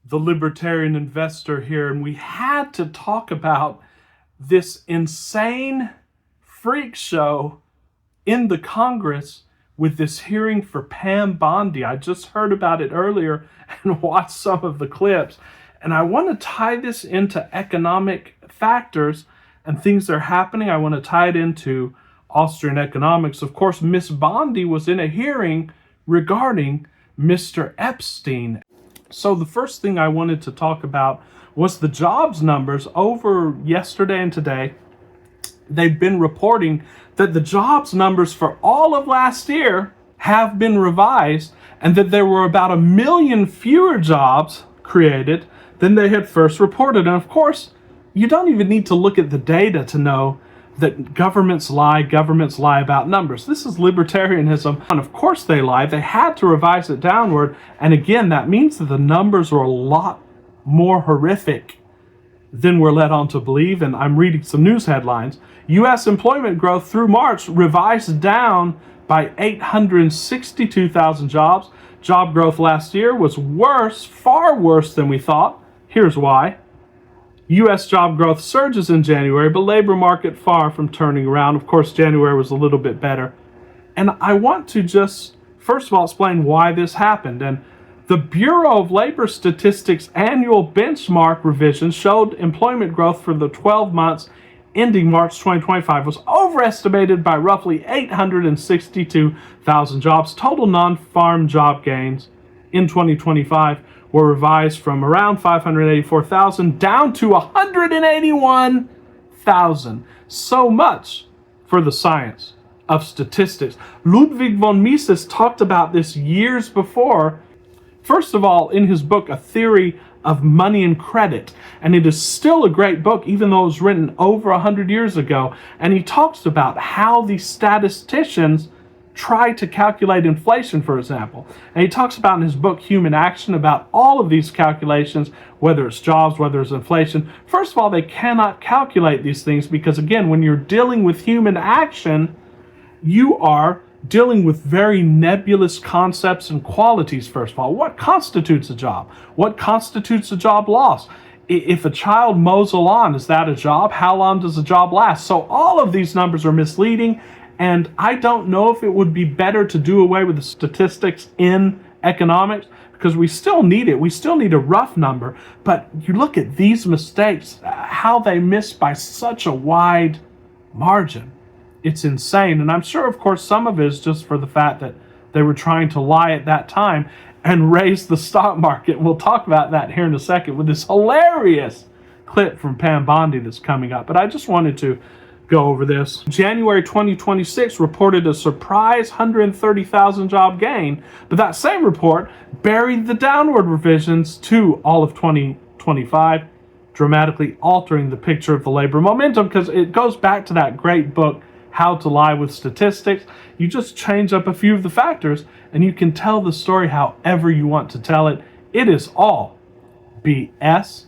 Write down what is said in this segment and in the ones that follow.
the libertarian investor here, and we had to talk about this insane freak show in the Congress with this hearing for Pam Bondi. I just heard about it earlier and watched some of the clips, and I want to tie this into economic factors and things that are happening. I want to tie it into Austrian economics. Of course, Miss Bondi was in a hearing regarding Mr. Epstein. So the first thing I wanted to talk about was the jobs numbers over yesterday and today. They've been reporting that the jobs numbers for all of last year have been revised, and that there were about 1 million fewer jobs created than they had first reported. And of course, you don't even need to look at the data to know that governments lie about numbers. This is libertarianism, and of course they lie. They had to revise it downward, and again, that means that the numbers are a lot more horrific than we're led on to believe. And I'm reading some news headlines. U.S. employment growth through March revised down by 862,000 jobs. Job growth last year was worse, far worse than we thought. Here's why. U.S. job growth surges in January, but labor market far from turning around. Of course, January was a little bit better. And I want to just, first of all, explain why this happened. And the Bureau of Labor Statistics annual benchmark revision showed employment growth for the 12 months ending March 2025 was overestimated by roughly 862,000 jobs. Total non-farm job gains in 2025 were revised from around 584,000 down to 181,000. So much for the science of statistics. Ludwig von Mises talked about this years before. First of all, in his book, A Theory of Money and Credit. And it is still a great book, even though it was written over 100 years ago. And he talks about how these statisticians try to calculate inflation, for example. And he talks about in his book, Human Action, about all of these calculations, whether it's jobs, whether it's inflation. First of all, they cannot calculate these things because, again, when you're dealing with human action, you are dealing with very nebulous concepts and qualities. First of all, what constitutes a job? What constitutes a job loss? If a child mows a lawn, is that a job? How long does a job last? So all of these numbers are misleading, and I don't know if it would be better to do away with the statistics in economics, because we still need it. We still need a rough number, but you look at these mistakes, how they miss by such a wide margin. It's insane. And I'm sure, of course, some of it is just for the fact that they were trying to lie at that time and raise the stock market. We'll talk about that here in a second with this hilarious clip from Pam Bondi that's coming up. But I just wanted to go over this. January 2026 reported a surprise 130,000 job gain, but that same report buried the downward revisions to all of 2025, dramatically altering the picture of the labor momentum, because it goes back to that great book, How to Lie with Statistics. You just change up a few of the factors and you can tell the story however you want to tell it. It is all BS.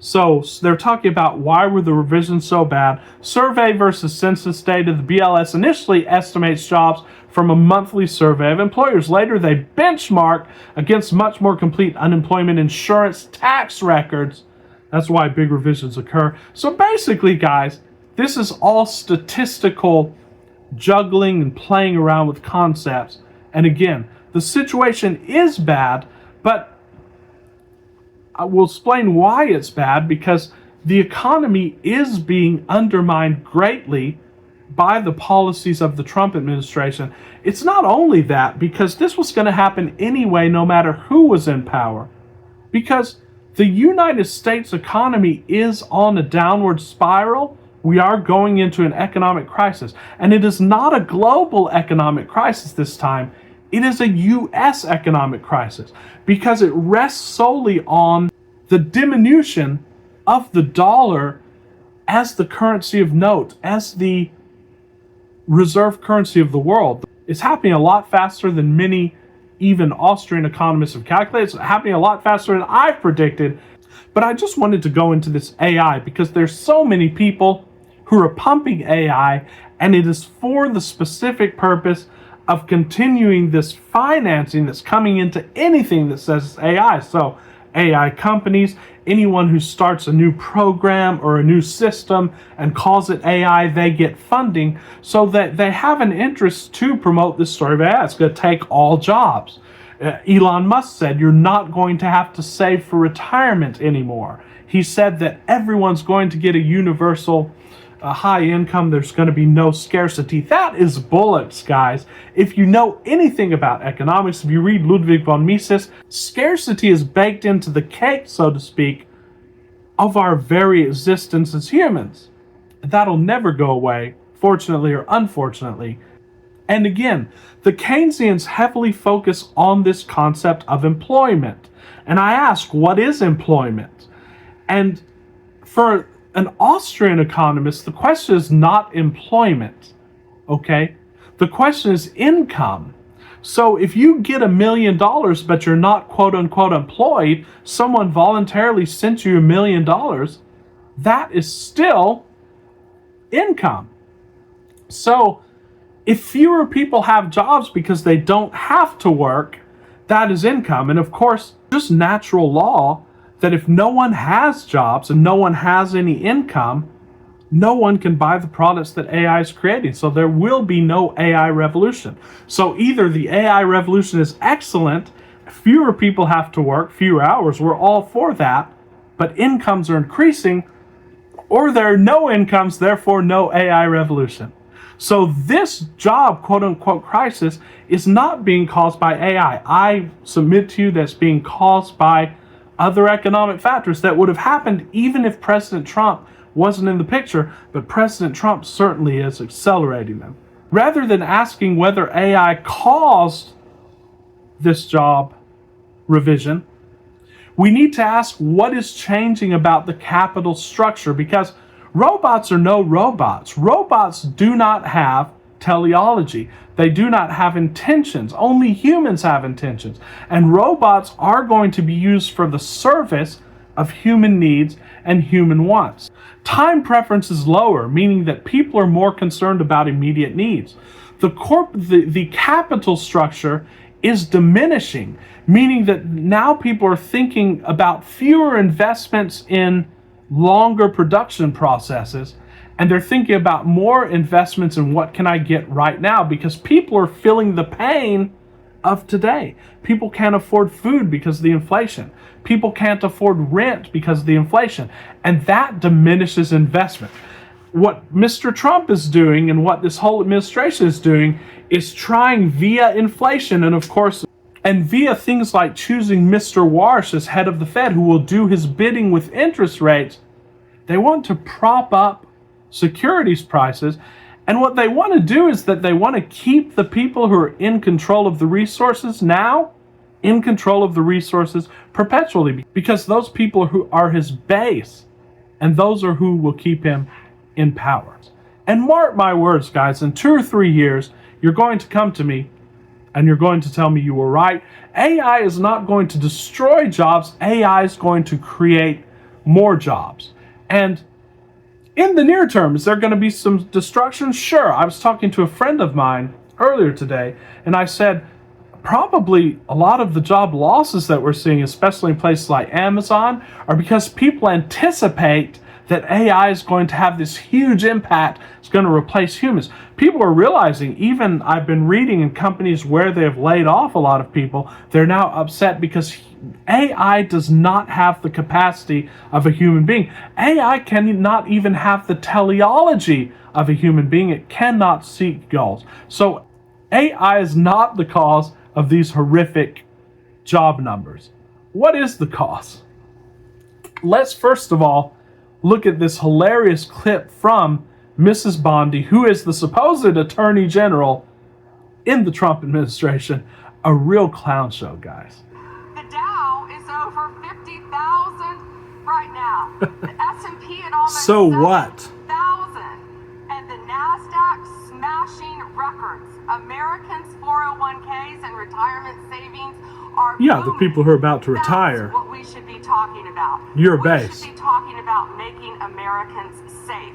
So they're talking about why were the revisions so bad. Survey versus census data. The BLS initially estimates jobs from a monthly survey of employers. Later, they benchmark against much more complete unemployment insurance tax records. That's why big revisions occur. So basically, guys, this is all statistical juggling and playing around with concepts. And again, the situation is bad, but I will explain why it's bad, because the economy is being undermined greatly by the policies of the Trump administration. It's not only that, because this was going to happen anyway, no matter who was in power, because the United States economy is on a downward spiral. We are going into an economic crisis, and it is not a global economic crisis this time. It is a U.S. economic crisis because it rests solely on the diminution of the dollar as the currency of note, as the reserve currency of the world. It's happening a lot faster than many, even Austrian economists have calculated. It's happening a lot faster than I've predicted. But I just wanted to go into this AI because there's so many people who are pumping AI, and it is for the specific purpose of continuing this financing that's coming into anything that says it's AI. So AI companies. Anyone who starts a new program or a new system and calls it AI, they get funding, so that they have an interest to promote this story of AI. It's going to take all jobs. Elon Musk said you're not going to have to save for retirement anymore. He said that everyone's going to get a universal high income. There's going to be no scarcity. That is bullets, guys. If you know anything about economics, if you read Ludwig von Mises, scarcity is baked into the cake, so to speak, of our very existence as humans. That'll never go away, fortunately or unfortunately. And again, the Keynesians heavily focus on this concept of employment. And I ask, what is employment? And for an Austrian economist, the question is not employment, okay? The question is income. So if you get $1 million, but you're not quote unquote employed, someone voluntarily sent you $1 million, that is still income. So if fewer people have jobs because they don't have to work, that is income. And of course, just natural law that if no one has jobs and no one has any income, no one can buy the products that AI is creating. So there will be no AI revolution. So either the AI revolution is excellent, fewer people have to work, fewer hours, we're all for that, but incomes are increasing, or there are no incomes, therefore no AI revolution. So this job, quote unquote, crisis is not being caused by AI. I submit to you that's being caused by other economic factors that would have happened even if President Trump wasn't in the picture, but President Trump certainly is accelerating them. Rather than asking whether AI caused this job revision, we need to ask what is changing about the capital structure, because robots are no robots. Robots do not have teleology. They do not have intentions. Only humans have intentions. And robots are going to be used for the service of human needs and human wants. Time preference is lower, meaning that people are more concerned about immediate needs. The capital structure is diminishing, meaning that now people are thinking about fewer investments in longer production processes, and they're thinking about more investments in what can I get right now, because people are feeling the pain of today. People can't afford food because of the inflation. People can't afford rent because of the inflation, and that diminishes investment. What Mr. Trump is doing and what this whole administration is doing is trying via inflation, and of course, and via things like choosing Mr. Warsh as head of the Fed, who will do his bidding with interest rates. They want to prop up securities prices. And what they want to do is that they want to keep the people who are in control of the resources now in control of the resources perpetually, because those people who are his base, and those are who will keep him in power. And mark my words, guys, in 2 or 3 years, you're going to come to me and you're going to tell me you were right. AI is not going to destroy jobs. AI is going to create more jobs. And in the near term, is there going to be some destruction? Sure. I was talking to a friend of mine earlier today, and I said, probably a lot of the job losses that we're seeing, especially in places like Amazon, are because people anticipate that AI is going to have this huge impact. It's going to replace humans. People are realizing, even I've been reading in companies where they have laid off a lot of people, they're now upset because AI does not have the capacity of a human being. AI cannot even have the teleology of a human being. It cannot seek goals. So AI is not the cause of these horrific job numbers. What is the cause? Let's first of all look at this hilarious clip from Mrs. Bondi, who is the supposed Attorney General in the Trump administration. A real clown show, guys. The Dow is over 50,000 right now. The S&P at almost So what? 7,000. And the NASDAQ smashing records. Americans' 401ks and retirement savings are Yeah, the booming. people who are about to retire. That's what we should be talking about. Your we base. should be talking about making Americans safe.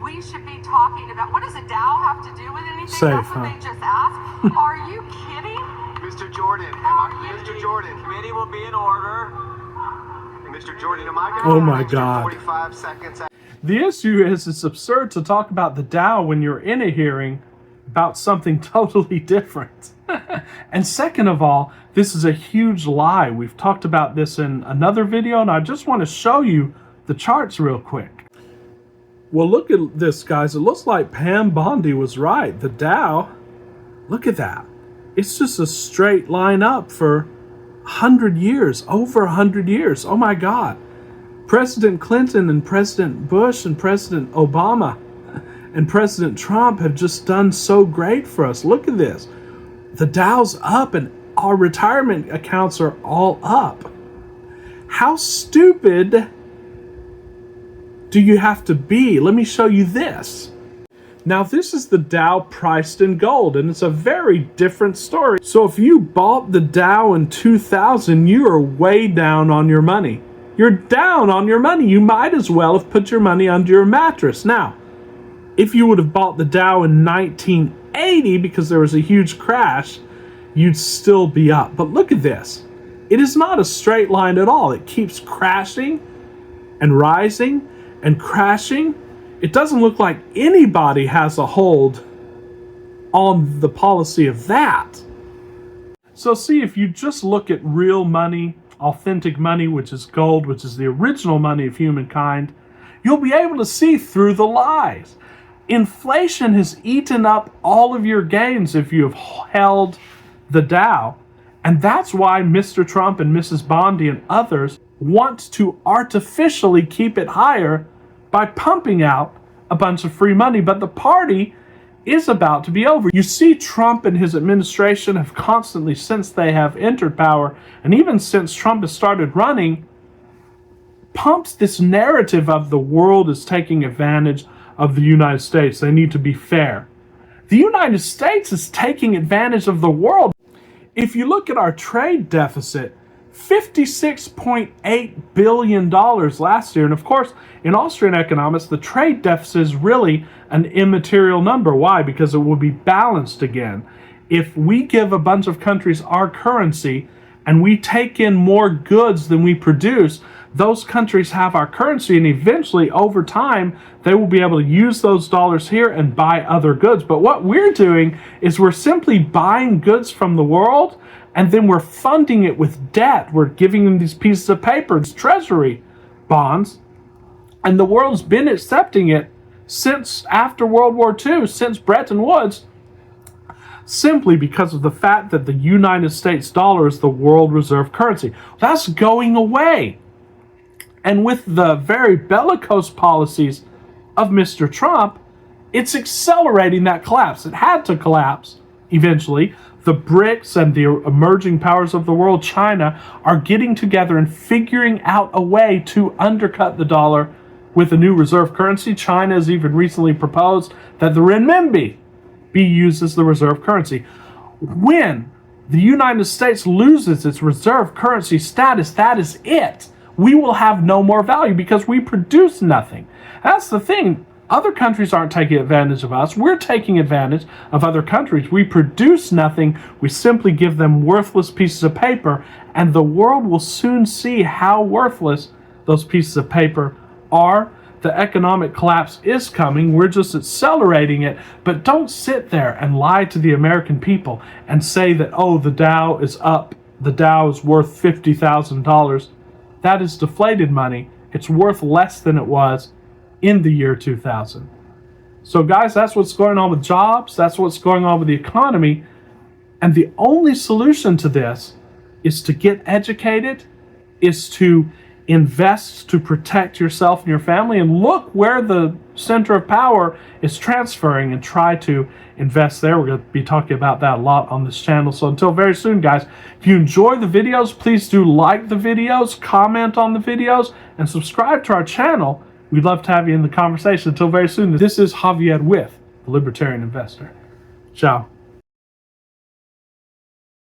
We should be talking about, what does a Dow have to do with anything? Safe, That's what huh? they just asked. Are you kidding? Mr. Jordan, Are you Mr. Jordan. Committee will be in order. Mr. Jordan, am I going to Oh have my an extra God. 45 seconds? The issue is it's absurd to talk about the Dow when you're in a hearing about something totally different. And second of all, this is a huge lie. We've talked about this in another video, and I just want to show you the charts real quick. Well, look at this, guys. It looks like Pam Bondi was right. The Dow, look at that. It's just a straight line up for 100 years, over 100 years. Oh my God. President Clinton and President Bush and President Obama and President Trump have just done so great for us. Look at this. The Dow's up and our retirement accounts are all up. How stupid do you have to be? Let me show you this. Now, this is the Dow priced in gold, and it's a very different story. So if you bought the Dow in 2000, you are way down on your money. You're down on your money. You might as well have put your money under your mattress. Now, if you would have bought the Dow in 1980 because there was a huge crash, you'd still be up. But look at this. It is not a straight line at all. It keeps crashing and rising and crashing. It doesn't look like anybody has a hold on the policy of that. So see, if you just look at real money, authentic money, which is gold, which is the original money of humankind, you'll be able to see through the lies. Inflation has eaten up all of your gains if you have held the Dow. And that's why Mr. Trump and Mrs. Bondi and others want to artificially keep it higher by pumping out a bunch of free money. But the party is about to be over. You see, Trump and his administration have constantly, since they have entered power, and even since Trump has started running, pumped this narrative of the world is taking advantage of the United States. They need to be fair. The United States is taking advantage of the world. If you look at our trade deficit, $56.8 billion last year. And of course, in Austrian economics, the trade deficit is really an immaterial number. Why? Because it will be balanced again. If we give a bunch of countries our currency and we take in more goods than we produce, those countries have our currency, and eventually over time they will be able to use those dollars here and buy other goods. But what we're doing is we're simply buying goods from the world, and then we're funding it with debt. We're giving them these pieces of paper, these treasury bonds, and the world's been accepting it since after World War II, since Bretton Woods, simply because of the fact that the United States dollar is the world reserve currency. That's going away. And with the very bellicose policies of Mr. Trump, it's accelerating that collapse. It had to collapse eventually. The BRICS and the emerging powers of the world, China, are getting together and figuring out a way to undercut the dollar with a new reserve currency. China has even recently proposed that the renminbi be used as the reserve currency. When the United States loses its reserve currency status, that is it. We will have no more value because we produce nothing. That's the thing. Other countries aren't taking advantage of us. We're taking advantage of other countries. We produce nothing. We simply give them worthless pieces of paper, and the world will soon see how worthless those pieces of paper are. The economic collapse is coming. We're just accelerating it. But don't sit there and lie to the American people and say that, oh, the Dow is up. The Dow is worth $50,000. That is deflated money. It's worth less than it was in the year 2000. So guys, that's what's going on with jobs. That's what's going on with the economy. And the only solution to this is to get educated, is to invest to protect yourself and your family, and look where the center of power is transferring and try to invest there. We're going to be talking about that a lot on this channel. So until very soon, guys, if you enjoy the videos, please do like the videos, comment on the videos, and subscribe to our channel. We'd love to have you in the conversation. Until very soon, this is Javier with The Libertarian Investor. Ciao.